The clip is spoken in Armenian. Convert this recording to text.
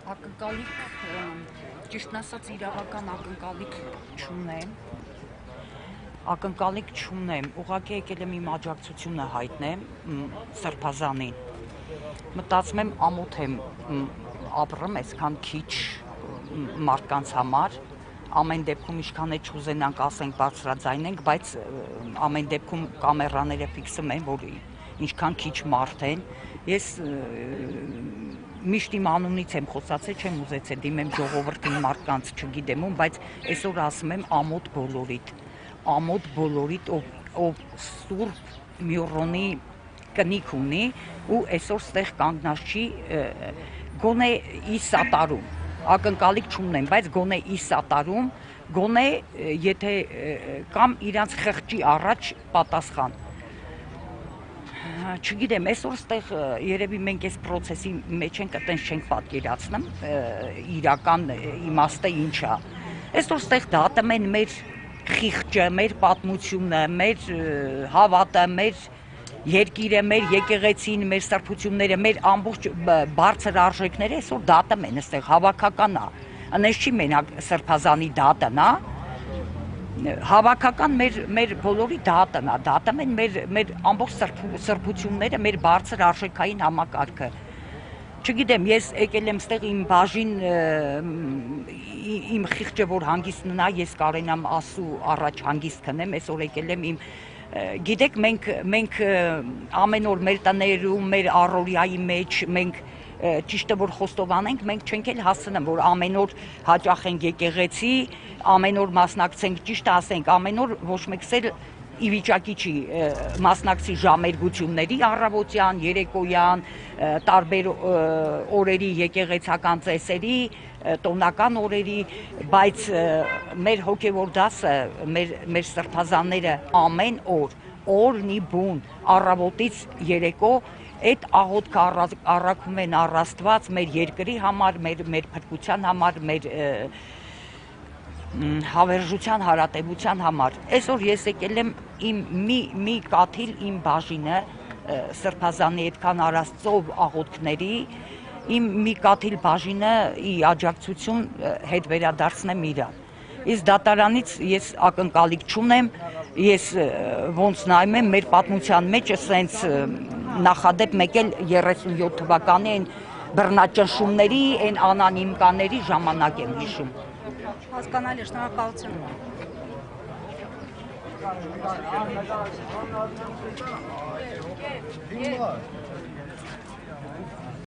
Ակնկալիք, ճիշտն ասած իրավական ակնկալիք չունեմ, ուղղակի եկել եմ իմ աջակցությունը հայտնեմ Սրբազանին, մտածում եմ ամոթ եմ ապրում այսքան քիչ մարդկանց համար, ամեն դեպքում ինչքան է չուզենանք ասենք բարձրաձայնենք, բայց ամեն դեպքում կամերաները ֆիքսում են, որ ինչքան քիչ մարդ են, ես միշտ իմ անունից եմ խոսացել, չեմ ուզեցել դիմեմ ժողովրդին մարդկանց չգիտեմ ում, բայց այսօր ասում եմ ամոթ բոլորիդ, ով Սուրբ Մյուրոնի կնիք ունի ու այսօր ստեղ կանգնած չի, գոնե ի սատարում, ակնկալիք չունեմ, բայց գոնե ի սատարում, գոնե եթե կամ իրանց խղճի առաջ պատասխան։ Չգիտեմ, այսօր ստեղ երևի մենք այս պրոցեսի մեջ ենք, այտենց չենք պատկերացնում, իրական իմաստը ինչ է։ Այսօր ստեղ դատում են մեր խիղճը, մեր պատմությունը, մեր հավատը, մեր երկիրը, մեր եկեղեցին, մեր սրբությունները, մեր ամբողջ բարձր արժեքները այսօր դատում են, այստեղ հավաքական է, այնպես չի մենակ Սրբազանի դատն է, հավաքական մեր բոլորի դատն է, դատում են մեր ամբողջ սրբությունները, մեր բարձր արժեքային համակարգը։ Չգիտեմ, ես եկել եմ ստեղ իմ բաժին, իմ խիղճը որ հանգիստ մնա, ես կարենամ Աստծու առաջ հանգիստ քնեմ, այսօր եկել եմ իմ, գիտեք, մենք ամեն օր մեր տներում, մեր առօրյայի մեջ, մենք ճիշտը որ խոստովանենք, մենք չենք էլ հասցնում, որ ամեն օր հաճախենք եկեղեցի, ամեն օր մասնակցենք, ճիշտ ասենք, ամեն օր ոչ մեկս էլ ի վիճակի չի մասնակցի ժամերգությունների առավոտյան, երեկոյան, տարբեր օրերի եկեղեցական ծեսերի, տոնական օրերի, բայց մեր հոգևոր դասը, մեր սրբազանները ամեն օրնի բուն, առավոտից երեկո, այդ աղոթքը առաքում են առ Աստված մեր երկրի համար, մեր փրկության համար, մեր հավերժության, հարատևության համար։ Այսօր ես եկել եմ մի կաթիլ իմ բաժինը Սրբազանի այդքան արածով աղոթքների, իմ մի կաթիլ բաժինը ի աջակցություն հետ վերադարձնեմ իրան։ Իսկ դատարանից ես ակնկալիք չունեմ, ես ոնց նայում եմ մեր պատմության մեջ սենց նախադեպ մեկ էլ 37 թվականի այն բռնաճնշումների, այն անանիմկաների ժամանակ եմ հիշում։ Հասկանալի, շնորհակալություն։ Դիմա